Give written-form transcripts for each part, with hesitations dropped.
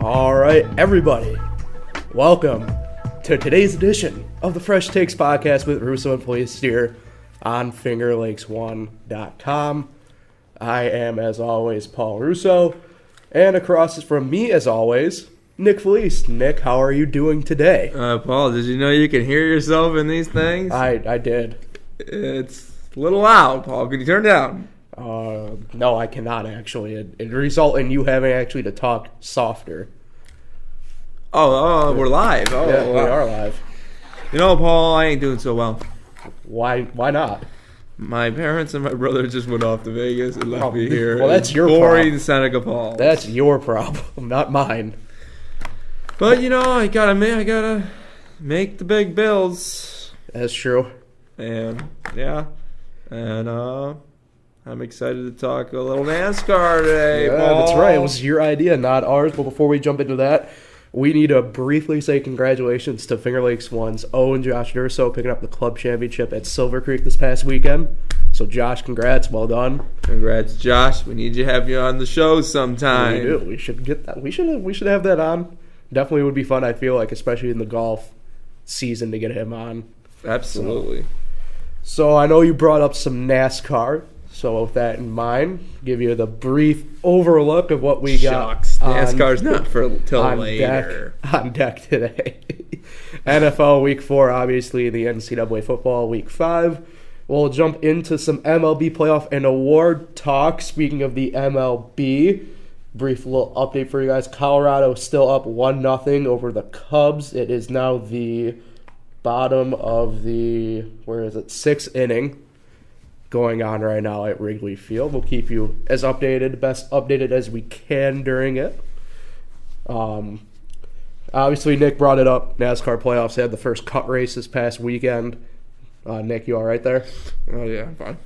All right, everybody, welcome to today's edition of the Fresh Takes podcast with Russo Felice here on FingerLakes1.com. I am, as always, Paul Russo, and across from me, as always, Nick Felice. Nick, how are you doing today? Paul, did you know you can hear yourself in these things? I did. It's a little loud, Paul. Can you turn it down? No, I cannot, actually. It result in you having actually to talk softer. Oh, we're live. Oh, yeah, wow. We are live. You know, Paul, I ain't doing so well. Why not? My parents and my brother just went off to Vegas and left me here. Well, that's your boring problem. Seneca Falls. That's your problem, not mine. But, you know, I gotta make the big bills. That's true. And, yeah. And, I'm excited to talk a little NASCAR today, Yeah, Paul. that's right. It was your idea, not ours. But before we jump into that, we need to briefly say congratulations to Finger Lakes One's Owen Josh Durso picking up the club championship at Silver Creek this past weekend. So, Josh, congrats. Well done. Congrats, Josh. We need to have you on the show sometime. We do. We should get that. We should have that on. Definitely would be fun, I feel like, especially in the golf season, to get him on. Absolutely. So I know you brought up some NASCAR. So with that in mind, give you the brief overlook of what we got. NASCAR's not till later. On deck today. NFL Week 4, obviously, the NCAA football Week 5. We'll jump into some MLB playoff and award talk. Speaking of the MLB, brief little update for you guys. Colorado still up 1-0 over the Cubs. It is now the bottom of the, sixth inning going on right now at Wrigley Field. We'll keep you as best updated as we can during it. Obviously, Nick brought it up. NASCAR playoffs had the first cut race this past weekend. Nick, you all right there? Oh, yeah, I'm fine.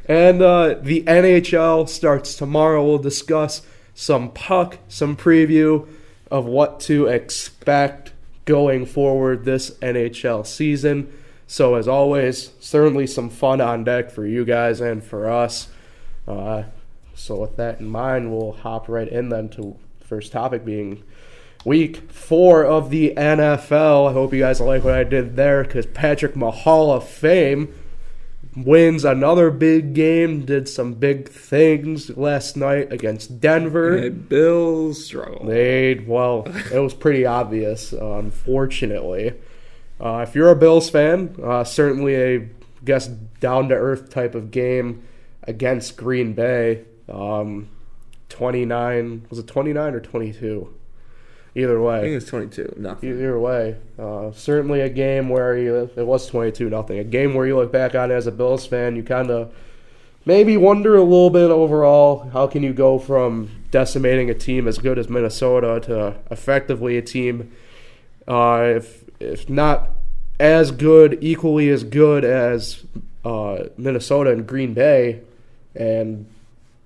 And the NHL starts tomorrow. We'll discuss some preview of what to expect going forward this NHL season. So, as always, certainly some fun on deck for you guys and for us. So, with that in mind, we'll hop right in then to the first topic being Week 4 of the NFL. I hope you guys like what I did there because Patrick Mahomes Hall of Fame wins another big game, did some big things last night against Denver. The Bills struggled. It was pretty obvious, unfortunately. If you're a Bills fan, certainly a, down-to-earth type of game against Green Bay. 29, was it 29 or 22? Either way. I think it's 22. Nothing. Either way. Certainly a game where it was 22-0. A game where you look back on it as a Bills fan, you kind of maybe wonder a little bit overall, how can you go from decimating a team as good as Minnesota to effectively a team, if not as good, equally as good as Minnesota and Green Bay. And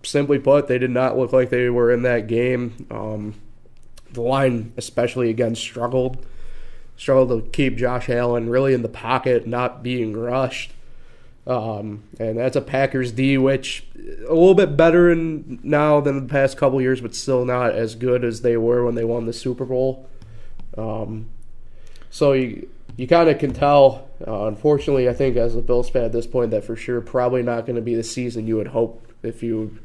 simply put, they did not look like they were in that game. The line, especially again, struggled to keep Josh Allen really in the pocket, not being rushed. And that's a Packers D, which a little bit better now than the past couple years, but still not as good as they were when they won the Super Bowl. So you kind of can tell, unfortunately, I think as a Bills fan at this point, that for sure probably not going to be the season you would hope if you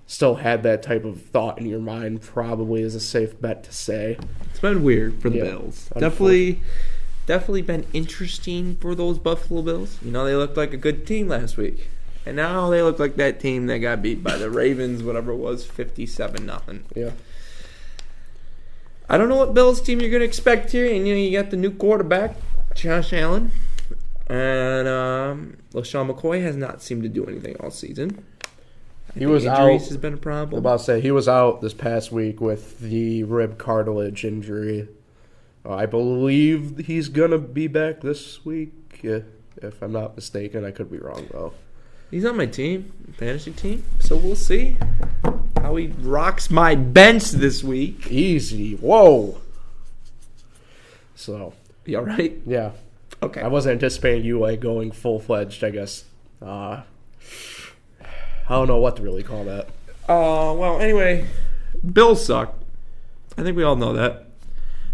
still had that type of thought in your mind. Probably is a safe bet to say. It's been weird for the Bills. Definitely been interesting for those Buffalo Bills. You know, they looked like a good team last week. And now they look like that team that got beat by the Ravens, whatever it was, 57-0. Yeah. I don't know what Bills team you're going to expect here. And, you got the new quarterback, Josh Allen. And LaShawn McCoy has not seemed to do anything all season. He was injuries out. Has been a problem. I'm about to say he was out this past week with the rib cartilage injury. I believe he's gonna be back this week, if I'm not mistaken. I could be wrong though. He's on my team, fantasy team, so we'll see how he rocks my bench this week. Easy, whoa. So, you all right? Yeah. Okay. I wasn't anticipating you going full fledged. I guess. I don't know what to really call that. Well, anyway, Bills suck. I think we all know that.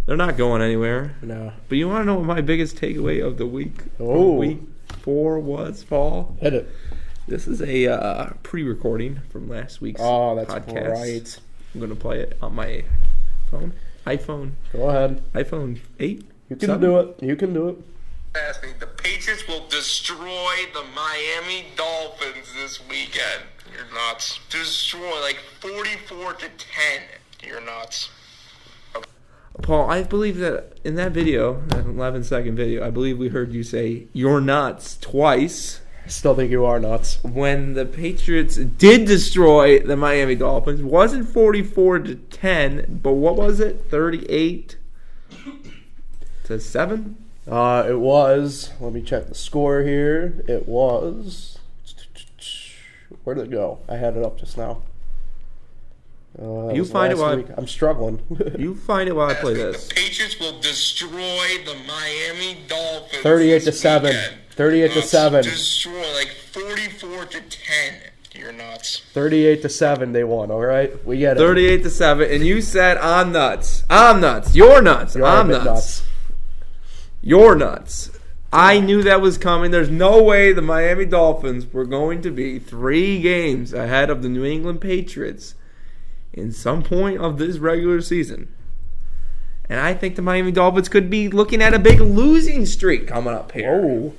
They're not going anywhere. No. But you want to know what my biggest takeaway of the week? Oh. Week 4 was, Paul? Hit it. This is a pre-recording from last week's podcast. Right. I'm going to play it on my phone. iPhone. Go ahead. iPhone 8. You can do it. You can do it. The Patriots will destroy the Miami Dolphins this weekend. You're nuts. Destroy, like 44-10. You're nuts. Paul, I believe that in that video, that 11-second video, I believe we heard you say, "You're nuts," twice. I still think you are nuts. When the Patriots did destroy the Miami Dolphins, it wasn't 44-10, but what was it? 38-7? It was. Let me check the score here. It was. Where did it go? I had it up just now. You find it while I'm struggling. You find it while I play this. The Patriots will destroy the Miami Dolphins. 38-7. 38-7. Destroy, like 44-10. You're nuts. 38-7. They won. All right, we get it. 38-7, and you said I'm nuts. I'm nuts. You're nuts. I'm nuts. You're nuts. I knew that was coming. There's no way the Miami Dolphins were going to be 3 games ahead of the New England Patriots in some point of this regular season. And I think the Miami Dolphins could be looking at a big losing streak coming up here. Oh.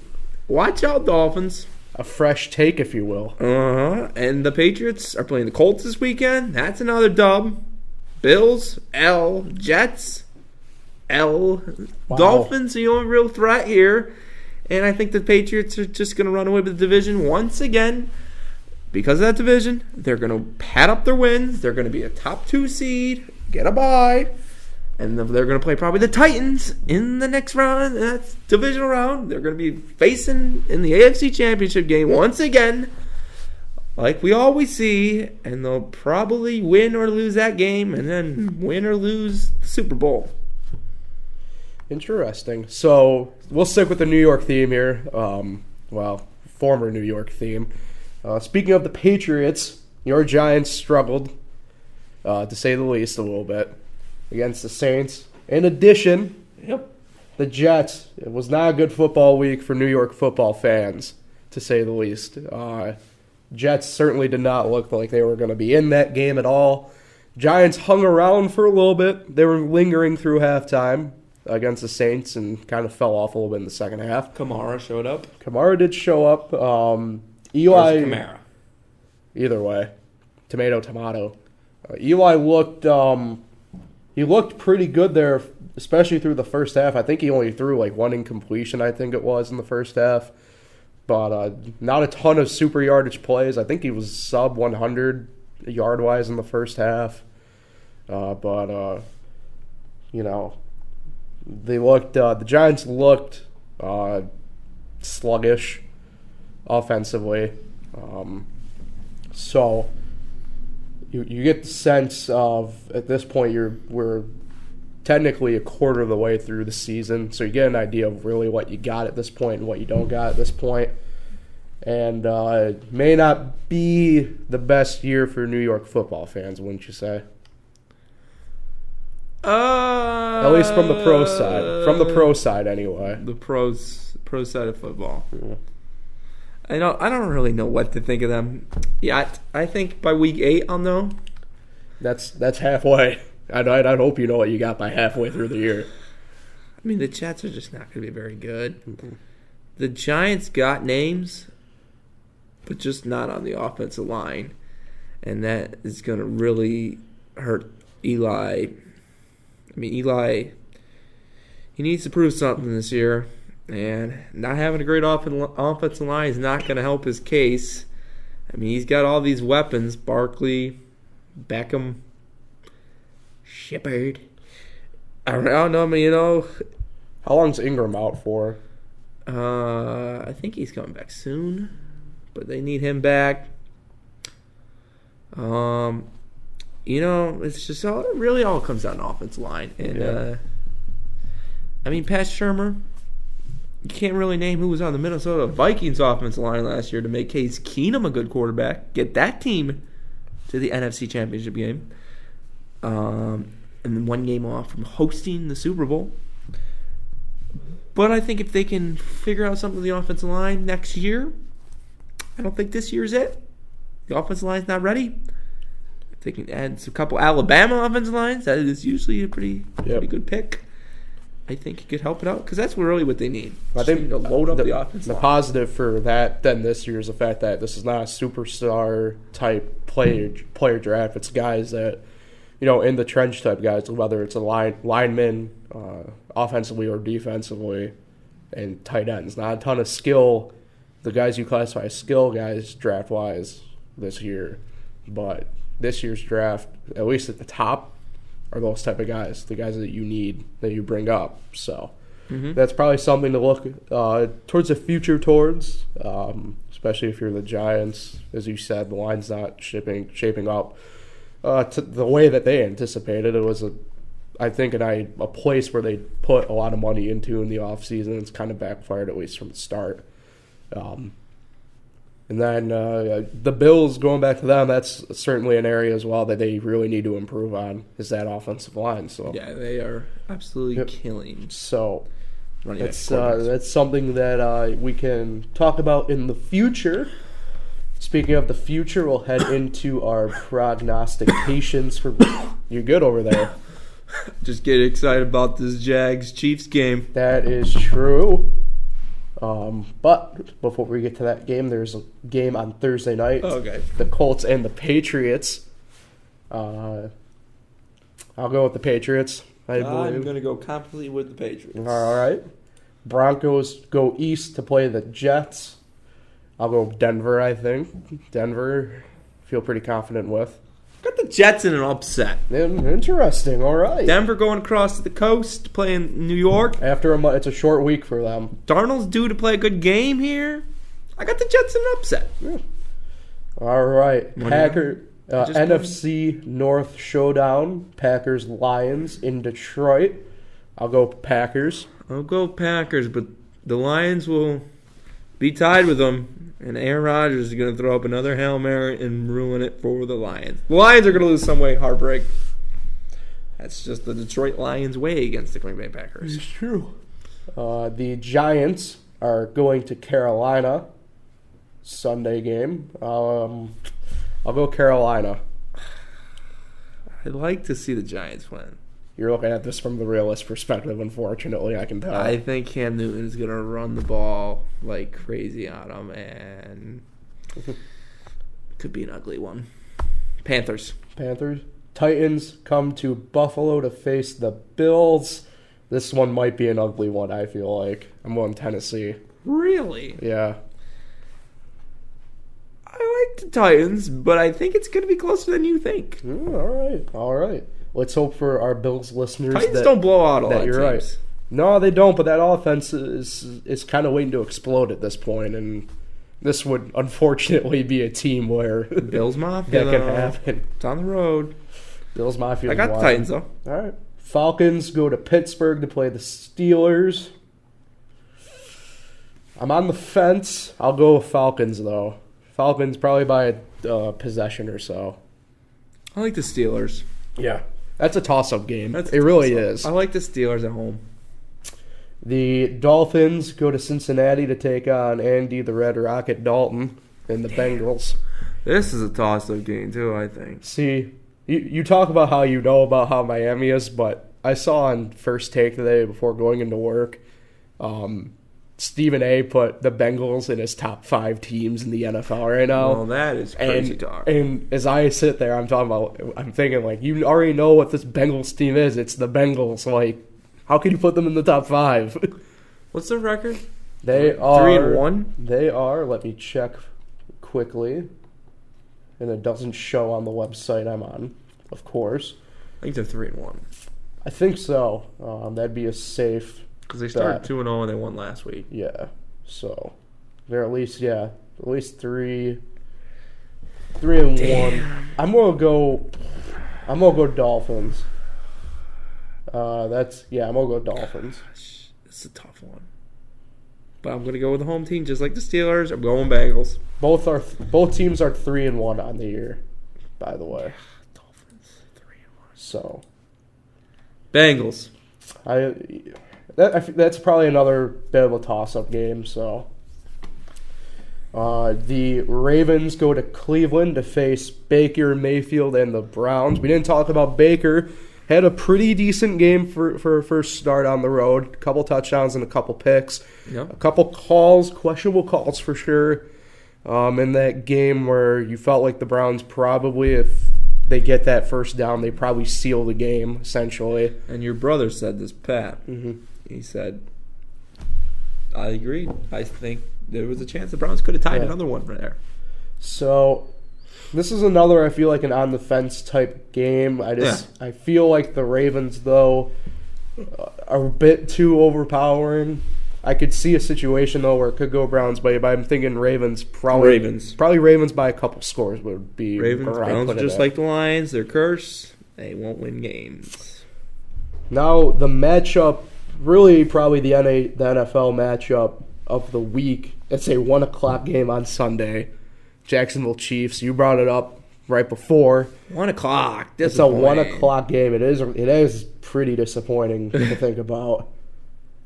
Watch out, Dolphins. A fresh take, if you will. And the Patriots are playing the Colts this weekend. That's another dub. Bills, L. Jets, L. Wow. Dolphins, the only real threat here. And I think the Patriots are just going to run away with the division once again. Because of that division, they're going to pad up their wins. They're going to be a top 2 seed, get a bye. And they're going to play probably the Titans in the next round. That's divisional round. They're going to be facing in the AFC Championship game once again, like we always see. And they'll probably win or lose that game, and then win or lose the Super Bowl. Interesting. So we'll stick with the New York theme here. Former New York theme. Speaking of the Patriots, your Giants struggled, to say the least, a little bit against the Saints. In addition, the Jets. It was not a good football week for New York football fans, to say the least. Jets certainly did not look like they were going to be in that game at all. Giants hung around for a little bit. They were lingering through halftime against the Saints and kind of fell off a little bit in the second half. Kamara showed up. Kamara did show up. Eli. Kamara. Either way, tomato. Eli looked. He looked pretty good there, especially through the first half. I think he only threw like 1 incompletion. I think it was in the first half, but not a ton of super yardage plays. I think he was sub 100 yard wise in the first half. The Giants looked sluggish offensively. So you get the sense of, at this point, we're technically a quarter of the way through the season, so you get an idea of really what you got at this point and what you don't got at this point. And it may not be the best year for New York football fans, wouldn't you say? At least from the pro side. From the pro side, anyway. The pro side of football. Yeah. I don't really know what to think of them. Yeah, I think by week 8 I'll know. That's halfway. I'd hope you know what you got by halfway through the year. I mean, the Jets are just not going to be very good. Mm-hmm. The Giants got names, but just not on the offensive line. And that is going to really hurt Eli. I mean, Eli, he needs to prove something this year. And not having a great offensive line is not going to help his case. I mean, he's got all these weapons. Barkley, Beckham, Shepard. I don't know, How long's Ingram out for? I think he's coming back soon. But they need him back. It's just it really all comes down to offensive line. And, Pat Shurmur, you can't really name who was on the Minnesota Vikings offensive line last year to make Case Keenum a good quarterback, get that team to the NFC Championship game. and then 1 game off from hosting the Super Bowl. But I think if they can figure out something with the offensive line next year, I don't think this year's it. The offensive line's not ready. If they can add a couple Alabama offensive lines, that is usually a pretty good pick. I think it could help it out because that's really what they need. I think to load up the offensive line. The positive for that then this year is the fact that this is not a superstar type player draft. It's guys that, in the trench type guys, whether it's a lineman, offensively or defensively, and tight ends. Not a ton of skill. The guys you classify as skill guys draft wise this year, but this year's draft, at least at the top, are those type of guys, the guys that you need, that you bring up. So that's probably something to look towards the future towards, especially if you're the Giants. As you said, the line's not shaping up to the way that they anticipated. It was, I think, a place where they put a lot of money into in the offseason. It's kind of backfired, at least from the start. And then the Bills, going back to them, that's certainly an area as well that they really need to improve on, is that offensive line. So yeah, they are absolutely killing. So that's something that we can talk about in the future. Speaking of the future, we'll head into our prognostications for. You're good over there. Just get excited about this Jags-Chiefs game. That is true. But before we get to that game, there's a game on Thursday night. Okay. The Colts and the Patriots. I'll go with the Patriots, I believe. I'm going to go completely with the Patriots. All right. Broncos go east to play the Jets. I'll go Denver, I think. Denver, feel pretty confident with. Got the Jets in an upset. Interesting. All right. Denver going across the coast, playing New York. After it's a short week for them. Darnold's due to play a good game here. I got the Jets in an upset. Yeah. All right. NFC North showdown. Packers Lions in Detroit. I'll go Packers. I'll go Packers, but the Lions will be tied with them. And Aaron Rodgers is going to throw up another Hail Mary and ruin it for the Lions. The Lions are going to lose some way. Heartbreak. That's just the Detroit Lions' way against the Green Bay Packers. It's true. The Giants are going to Carolina. Sunday game. I'll go Carolina. I'd like to see the Giants win. You're looking at this from the realist perspective, unfortunately, I can tell. I think Cam Newton is going to run the ball like crazy on him, and could be an ugly one. Panthers. Titans come to Buffalo to face the Bills. This one might be an ugly one, I feel like. I'm going Tennessee. Really? Yeah. I like the Titans, but I think it's going to be closer than you think. All right. Let's hope for our Bills listeners Titans don't blow out a lot of teams. Right. No, they don't, but that offense is kind of waiting to explode at this point, and this would unfortunately be a team where Bills Mafia that can happen. It's on the road. Bills Mafia. I got the Titans, though. All right. Falcons go to Pittsburgh to play the Steelers. I'm on the fence. I'll go with Falcons, though. Falcons probably by a possession or so. I like the Steelers. Yeah. That's a toss-up game. It really is. I like the Steelers at home. The Dolphins go to Cincinnati to take on Andy the Red Rocket Dalton and the Bengals. This is a toss-up game, too, I think. See, you talk about how you know about how Miami is, but I saw on First Take today before going into work, Stephen A. put the Bengals in his top 5 teams in the NFL right now. Well, that is crazy talk. And as I sit there, I'm thinking, like, you already know what this Bengals team is. It's the Bengals. Like, how can you put them in the top 5? What's their record? They are 3-1. They are. Let me check quickly. And it doesn't show on the website I'm on, of course. I think they're 3-1. I think so. That'd be a safe. Because they started 2-0 and they won last week. Yeah. So they're at least 3-1. I'm gonna go Dolphins. I'm gonna go Dolphins. It's a tough one. But I'm gonna go with the home team, just like the Steelers. I'm going Bengals. Both teams are 3-1 on the year, by the way. Dolphins 3-1. So Bengals. That's probably another bit of a toss-up game. So, the Ravens go to Cleveland to face Baker Mayfield and the Browns. We didn't talk about Baker. Had a pretty decent game for a first start on the road. A couple touchdowns and a couple picks. Yep. A couple questionable calls for sure. In that game where you felt like the Browns probably, if they get that first down, they probably seal the game, essentially. And your brother said this, Pat. Mm-hmm. He said, I agreed. I think there was a chance the Browns could have tied another one right there. So, this is another, I feel like, an on-the-fence type game. I feel like the Ravens, though, are a bit too overpowering. I could see a situation, though, where it could go Browns' way, but I'm thinking Ravens. Probably Ravens by a couple scores would be. Browns are just like the Lions. They're cursed. They won't win games. Now, the matchup, really probably the NFL matchup of the week. It's a 1 o'clock game on Sunday. Jacksonville Chiefs. You brought it up right before. 1 o'clock. It's a 1 o'clock game. It is pretty disappointing to think about.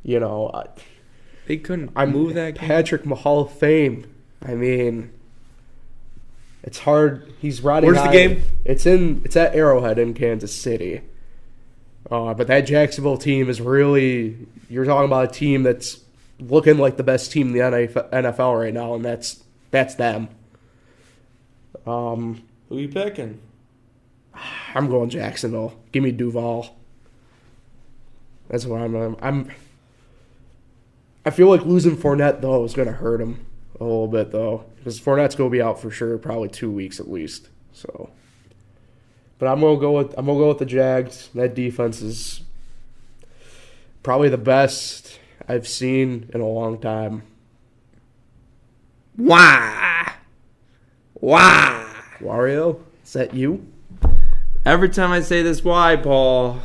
You know, they couldn't move that game. Patrick Hall of Fame. I mean, it's hard. He's riding. Where's the game? It's at Arrowhead in Kansas City. But that Jacksonville team is really. You're talking about a team that's looking like the best team in the NFL right now, and that's them. Who you picking? I'm going Jacksonville. Give me Duval. That's what I feel like losing Fournette, though, is going to hurt him a little bit, though, because Fournette's going to be out for sure, probably 2 weeks at least. So, but I'm gonna go with the Jags. That defense is probably the best I've seen in a long time. Why? Wario, is that you? Every time I say this, why, Paul?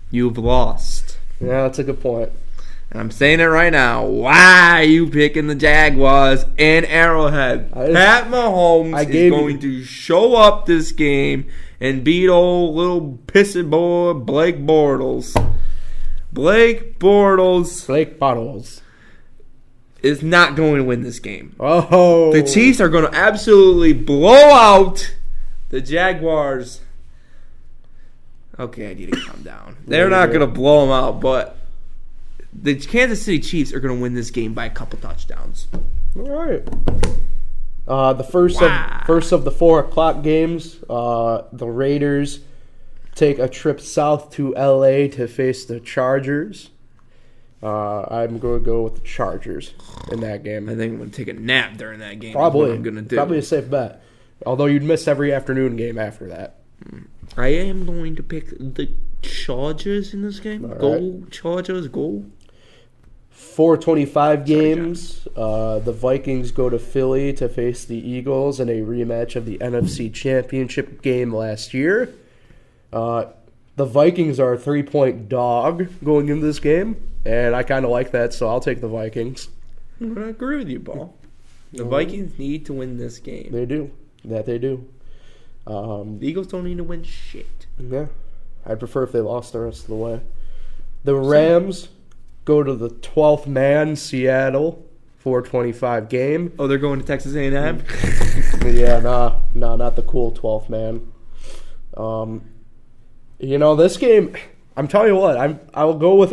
You've lost. Yeah, that's a good point. And I'm saying it right now. Why are you picking the Jaguars in Arrowhead? Pat Mahomes is going to show up this game and beat old little pissy boy Blake Bortles. Blake Bortles is not going to win this game. Oh. The Chiefs are going to absolutely blow out the Jaguars. Okay, I need to calm down. They're not going to blow them out, but the Kansas City Chiefs are going to win this game by a couple touchdowns. All right. The first of the 4 o'clock games, the Raiders take a trip south to L.A. to face the Chargers. I'm going to go with the Chargers in that game. I think I'm going to take a nap during that game. Probably. I'm going to do. Probably a safe bet. Although you'd miss every afternoon game after that. I am going to pick the Chargers in this game. Go Chargers, go. 4:25 games. The Vikings go to Philly to face the Eagles in a rematch of the NFC Championship game last year. The Vikings are a 3-point dog going into this game, and I kind of like that, so I'll take the Vikings. I agree with you, Paul. The Vikings need to win this game. They do. That they do. The Eagles don't need to win shit. Yeah. I'd prefer if they lost the rest of the way. The Rams go to the 12th man, Seattle, 4:25 game. Oh, they're going to Texas A&M? Yeah, no, not the cool 12th man. This game, I'm telling you what, I'll go with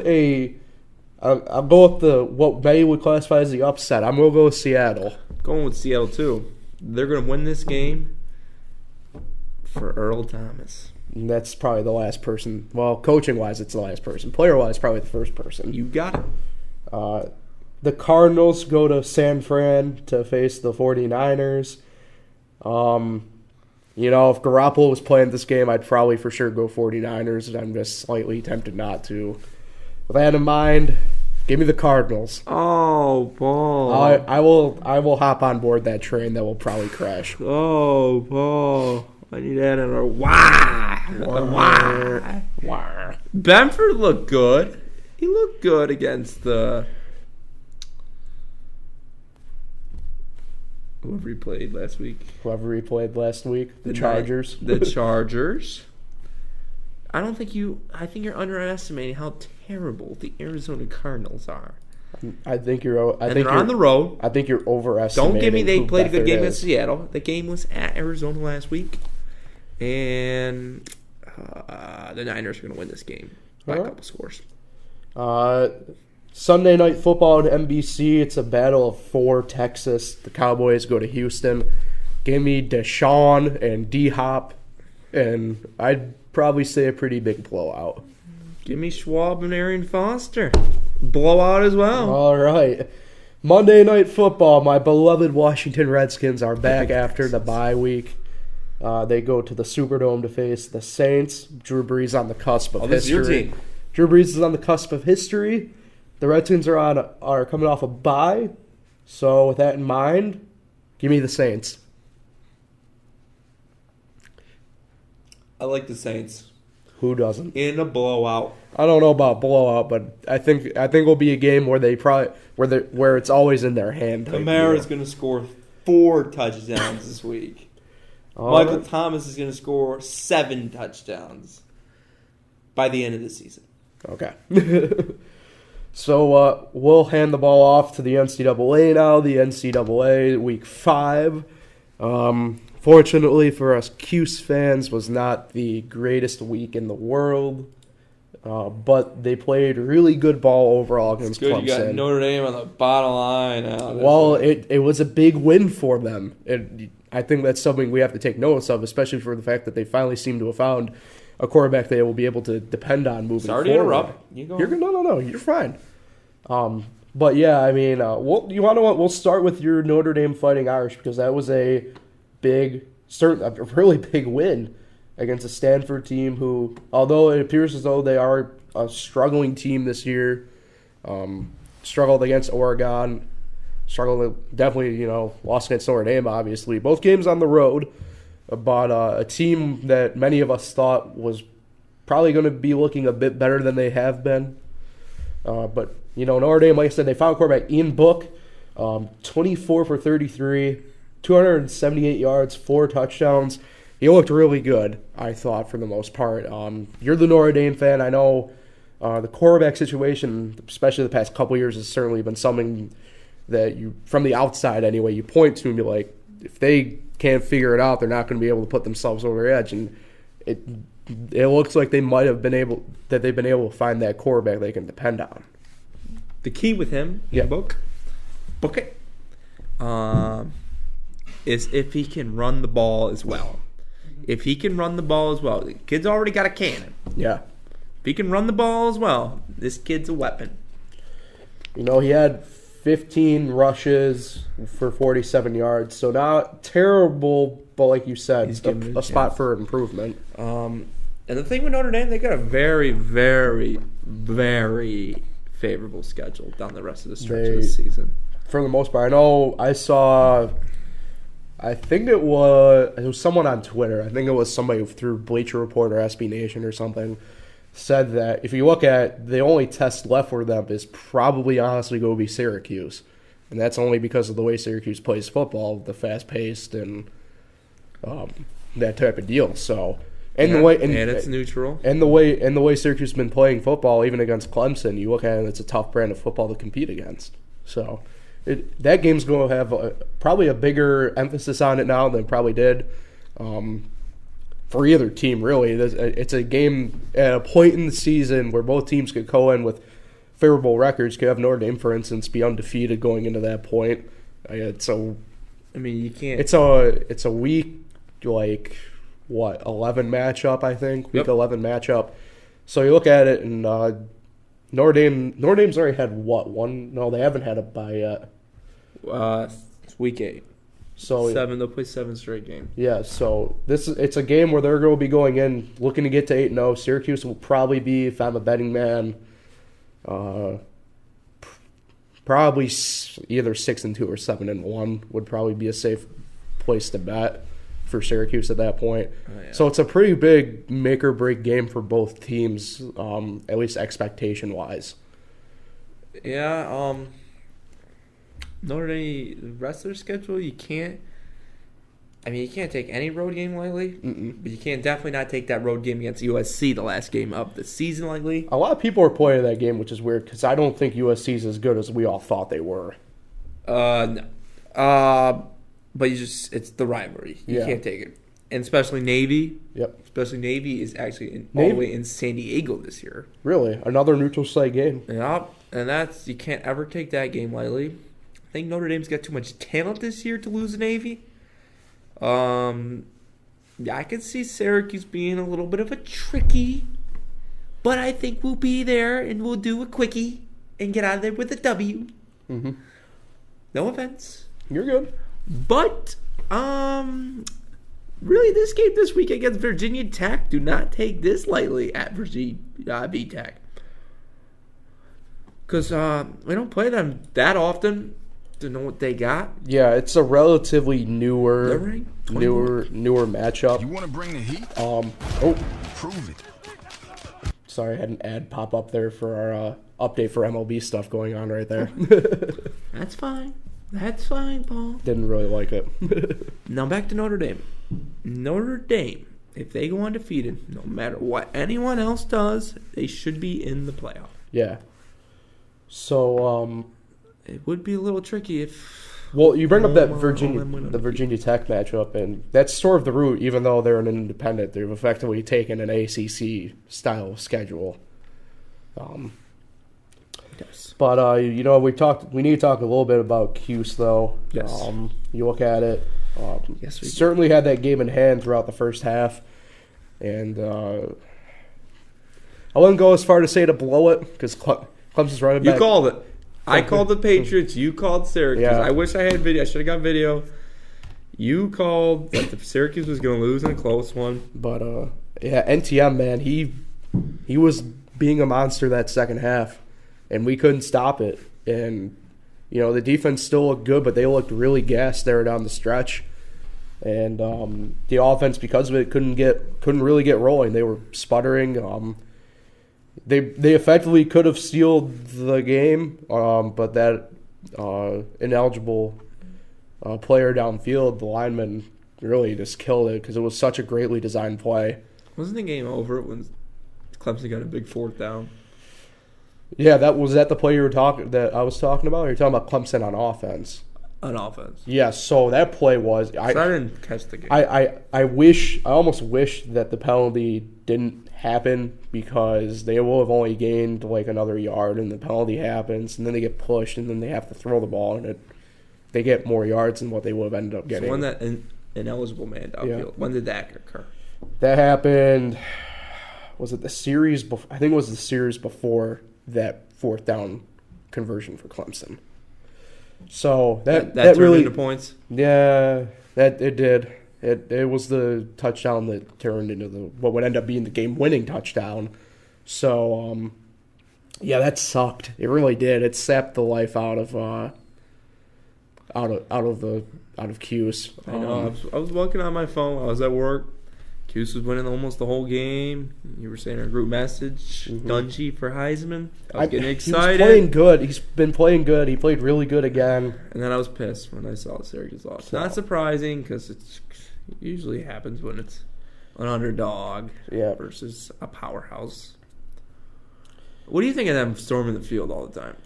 what many would classify as the upset. I'm going to go with Seattle. Going with Seattle, too. They're going to win this game for Earl Thomas. And that's probably the last person. Well, coaching-wise, it's the last person. Player-wise, probably the first person. You got it. The Cardinals go to San Fran to face the 49ers. If Garoppolo was playing this game, I'd probably for sure go 49ers. I'm just slightly tempted not to. With that in mind, give me the Cardinals. Oh, Paul. I will hop on board that train that will probably crash. Oh, Paul. I need to add in a why. Benford looked good. He looked good against the whoever he played last week. The Chargers. The Chargers. I think you're underestimating how terrible the Arizona Cardinals are. I think you're. They're on the road. I think you're overestimating. Don't give me they played a good game against Seattle. The game was at Arizona last week, and the Niners are going to win this game by a couple scores. Sunday Night Football on NBC. It's a battle of 4. Texas. The Cowboys go to Houston. Give me Deshaun and D-Hop, and I'd probably say a pretty big blowout. Give me Schwab and Arian Foster. Blowout as well. All right. Monday Night Football. My beloved Washington Redskins are back after the bye week. They go to the Superdome to face the Saints. Drew Brees on the cusp of history. This is your team. Drew Brees is on the cusp of history. The Redskins are coming off a bye. So with that in mind, give me the Saints. I like the Saints. Who doesn't? In a blowout. I don't know about blowout, but I think it'll be a game where where it's always in their hand. Kamara's going to score 4 touchdowns this week. Michael Thomas is going to score 7 touchdowns by the end of the season. Okay. So we'll hand the ball off to the NCAA now. The NCAA Week 5. Fortunately for us Cuse fans, was not the greatest week in the world. But they played really good ball overall against Clemson. You got Notre Dame on the bottom line now. Well, it was a big win for them. I think that's something we have to take notice of, especially for the fact that they finally seem to have found a quarterback they will be able to depend on moving forward. Sorry to interrupt. No, you're fine. But yeah, I mean, we'll start with your Notre Dame Fighting Irish, because that was a really big win against a Stanford team who, although it appears as though they are a struggling team this year, struggled against Oregon, definitely, lost against Notre Dame, obviously. Both games on the road, but a team that many of us thought was probably going to be looking a bit better than they have been. But, Notre Dame, like I said, they found quarterback Ian Book, 24 for 33, 278 yards, 4 touchdowns. He looked really good, I thought, for the most part. You're the Notre Dame fan. I know the quarterback situation, especially the past couple years, has certainly been something that you, from the outside anyway, you point to and be like, if they can't figure it out, they're not going to be able to put themselves over the edge. And it looks like they've been able to find that quarterback they can depend on. The key with him, book it, is if he can run the ball as well. If he can run the ball as well, the kid's already got a cannon. Yeah. If he can run the ball as well, this kid's a weapon. He had 15 rushes for 47 yards, so not terrible, but like you said, a spot for improvement. And the thing with Notre Dame, they got a very, very, very favorable schedule down the rest of the stretch of the season. For the most part, I think it was someone on Twitter. I think it was somebody through Bleacher Report or SB Nation or something, said that if you look at the only test left for them is probably honestly going to be Syracuse. And that's only because of the way Syracuse plays football, the fast-paced and that type of deal. So, and it's neutral. And the way Syracuse has been playing football, even against Clemson, you look at it, it's a tough brand of football to compete against. So, that game's going to have probably a bigger emphasis on it now than it probably did for either team, really. It's a game at a point in the season where both teams could go in with favorable records. Could have Notre Dame, for instance, be undefeated going into that point. You can't. It's a week 11 matchup, I think. Week 11 matchup. So you look at it, and Notre Dame's already had one? No, they haven't had a bye yet. It's week 8. So 7. They'll play 7 straight games. Yeah. So it's a game where they're going to be going in looking to get to 8-0. Syracuse will probably be, if I'm a betting man, probably either 6-2 or 7-1 would probably be a safe place to bet for Syracuse at that point. Oh, yeah. So it's a pretty big make or break game for both teams, at least expectation wise. Yeah. Notre Dame, the rest of their schedule, you can't I mean, you can't take any road game lightly, but you can't definitely not take that road game against USC, the last game of the season, lightly. A lot of people are playing that game, which is weird because I don't think USC's as good as we all thought they were. No. But it's the rivalry. You can't take it. And especially Navy. Yep. Especially Navy is actually all the way in San Diego this year. Really? Another neutral site game. Yep. And you can't ever take that game lightly. I think Notre Dame's got too much talent this year to lose to Navy. I could see Syracuse being a little bit of a tricky, but I think we'll be there and we'll do a quickie and get out of there with a W. Mm-hmm. No offense. You're good. But, really, this game this week against Virginia Tech, do not take this lightly at Virginia Tech. Because we don't play them that often to know what they got. Yeah, it's a relatively newer matchup. You want to bring the heat? Prove it. Sorry, I had an ad pop up there for our update for MLB stuff going on right there. That's fine. That's fine, Paul. Didn't really like it. Now back to Notre Dame. Notre Dame, if they go undefeated, no matter what anyone else does, they should be in the playoff. Yeah. So, it would be a little tricky if... Well, you bring up that Virginia Tech matchup, and that's sort of the route, even though they're an independent. They've effectively taken an ACC-style schedule. Yes. But, we need to talk a little bit about Cuse, though. Yes. You look at it. Yes, we certainly had that game in hand throughout the first half. And I wouldn't go as far to say to blow it, because Clemson's running back. You called it. I called the Patriots. You called Syracuse. Yeah. I wish I had video. I should have got video. You called that the Syracuse was going to lose in a close one. But, NTM, man, he was being a monster that second half, and we couldn't stop it. And, the defense still looked good, but they looked really gassed there down the stretch. And the offense, because of it, couldn't really get rolling. They were sputtering. They effectively could have sealed the game, but that ineligible player downfield, the lineman, really just killed it because it was such a greatly designed play. Wasn't the game over when Clemson got a big fourth down? Yeah, that was the play that I was talking about. Or you're talking about Clemson on offense? On offense. Yeah, so that play was. I didn't catch the game. I almost wish that the penalty didn't happen because they will have only gained like another yard, and the penalty happens, and then they get pushed, and then they have to throw the ball, and they get more yards than what they would have ended up getting. So when that ineligible man downfield, when did that occur? That happened. Was it the series? I think it was the series before that fourth down conversion for Clemson. So that turned really into points. Yeah, that it did. It was the touchdown that turned into what would end up being the game-winning touchdown. So that sucked. It really did. It sapped the life out of Cuse. I know. I was walking on my phone. I was at work. Cuse was winning almost the whole game. You were saying in our group message, Dungy for Heisman. I was getting excited. He was playing good. He's been playing good. He played really good again. And then I was pissed when I saw Syracuse lost. Not surprising because it usually happens when it's an underdog versus a powerhouse. What do you think of them storming the field all the time?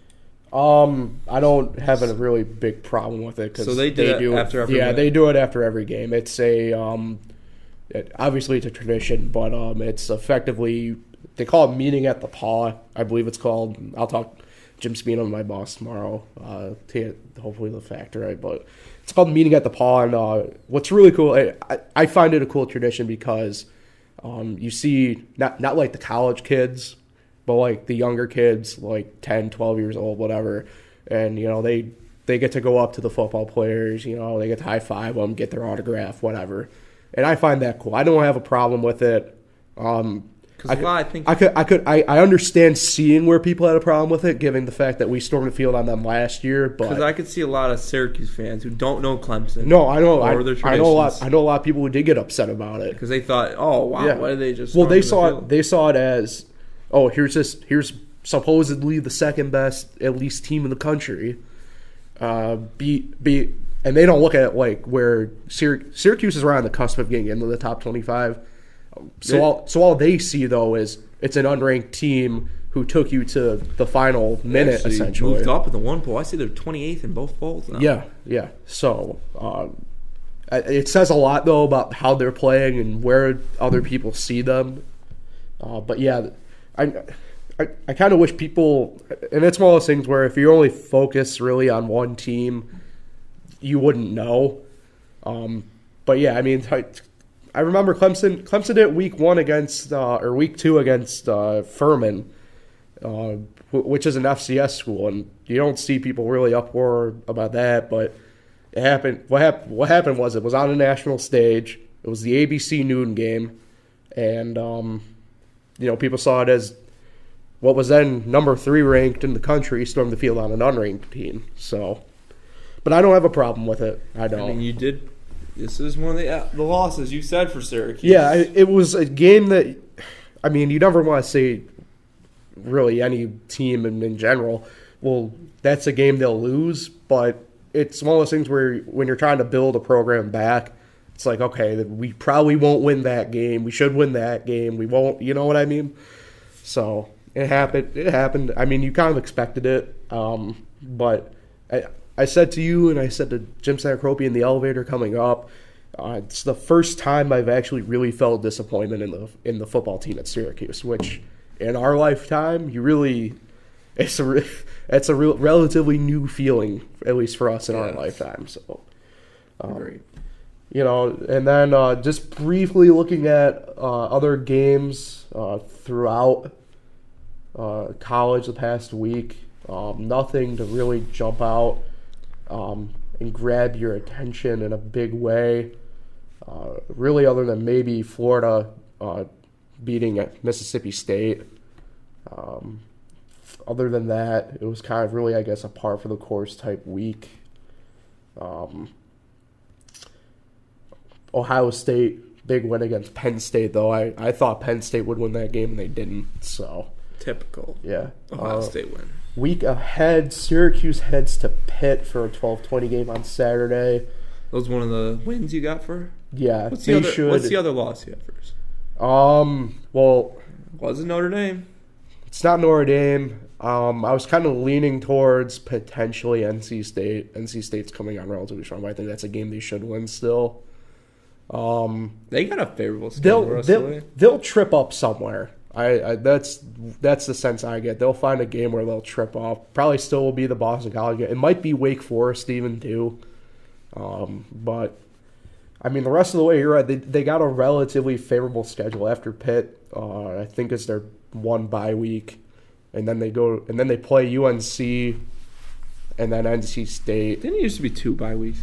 I don't have a really big problem with it because they do it after every game. They do it after every game. It's obviously it's a tradition, but it's effectively they call it meeting at the paw. I believe it's called. I'll talk Jim Spino, my boss, tomorrow to get hopefully the fact right, but it's called meeting at the paw. And what's really cool, I find it a cool tradition because you see not like the college kids, but like the younger kids, like 10, 12 years old, whatever, and they get to go up to the football players. They get to high five them, get their autograph, whatever. And I find that cool. I don't have a problem with it. I understand seeing where people had a problem with it, given the fact that we stormed the field on them last year. Because I could see a lot of Syracuse fans who don't know Clemson. No, I know. I know a lot. I know a lot of people who did get upset about it because they thought, "Oh, wow, why did they just?" Well, they saw it as, "Oh, here's supposedly the second best at least team in the country, and they don't look at like where Syracuse is right on the cusp of getting into the top 25. So all they see though is it's an unranked team who took you to the final minute essentially. Moved up in the one poll. I see they're 28th in both polls now. Yeah. So it says a lot though about how they're playing and where other people see them. But yeah, I kind of wish people, and it's one of those things where if you only focus really on one team, you wouldn't know. But yeah, I mean, I remember Clemson did week 1 against or week 2 against Furman, which is an FCS school, and you don't see people really uproar about that. But it happened. What happened was it was on a national stage. It was the ABC noon game, and people saw it as what was then number 3 ranked in the country stormed the field on an unranked team. So, but I don't have a problem with it. I don't. I mean, you did. This is one of the losses you said for Syracuse. Yeah, it was a game that, I mean, you never want to say really any team in general, well, that's a game they'll lose, but it's one of those things where when you're trying to build a program back, it's like, okay, we probably won't win that game. We should win that game. We won't, you know what I mean? So it happened. I mean, you kind of expected it, but I said to you and I said to Jim Sacropi in the elevator coming up, it's the first time I've actually really felt disappointment in the football team at Syracuse, which in our lifetime, it's a relatively new feeling, at least for us in our lifetime. So, great. And then just briefly looking at other games throughout college the past week, nothing to really jump out and grab your attention in a big way, really other than maybe Florida beating Mississippi State. Other than that, it was kind of really, I guess, a par for the course type week. Ohio State, big win against Penn State, though. I thought Penn State would win that game, and they didn't. So typical. Yeah. Ohio State win. Week ahead, Syracuse heads to Pitt for a 12:20 game on Saturday. That was one of the wins you got for? Yeah, What's the other loss you had first? Well, was it Notre Dame? It's not Notre Dame. I was kind of leaning towards potentially NC State. NC State's coming on relatively strong, but I think that's a game they should win still. They got a favorable schedule. They'll trip up somewhere. That's the sense I get. They'll find a game where they'll trip up. Probably still will be the Boston College game. It might be Wake Forest even too. But I mean, the rest of the way, you're right. They got a relatively favorable schedule after Pitt. I think it's their one bye week, and then they play UNC, and then NC State. Didn't it used to be 2 bye weeks?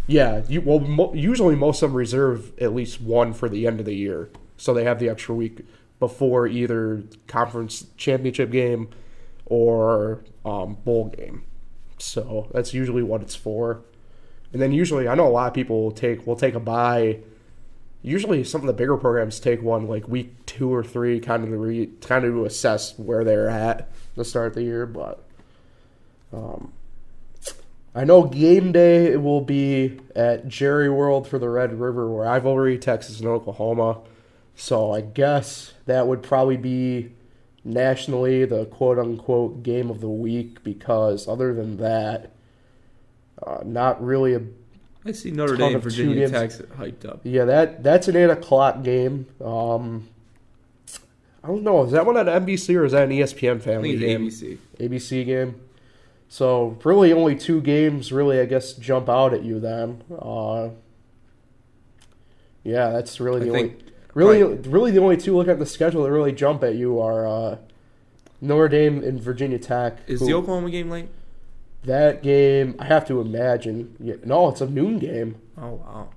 Yeah. Usually most of them reserve at least one for the end of the year, so they have the extra week before either conference championship game or bowl game. So that's usually what it's for. And then usually, I know a lot of people will take a bye. Usually, some of the bigger programs take one like week 2 or 3, kind of to assess where they're at to start the year. But I know game day will be at Jerry World for the Red River rivalry, Texas and Oklahoma. So I guess that would probably be nationally the quote-unquote game of the week, because other than that, not really a I see Notre Dame, Virginia Tech hyped up. Yeah, that's an 8 o'clock game. I don't know. Is that one on NBC or is that an ESPN family game? ABC. ABC game. So really only 2 games really, I guess, jump out at you then. Yeah, that's really really the only 2 looking at the schedule that really jump at you are Notre Dame and Virginia Tech. Is the Oklahoma game late? That game, I have to imagine. Yeah, no, it's a noon game. Oh, wow.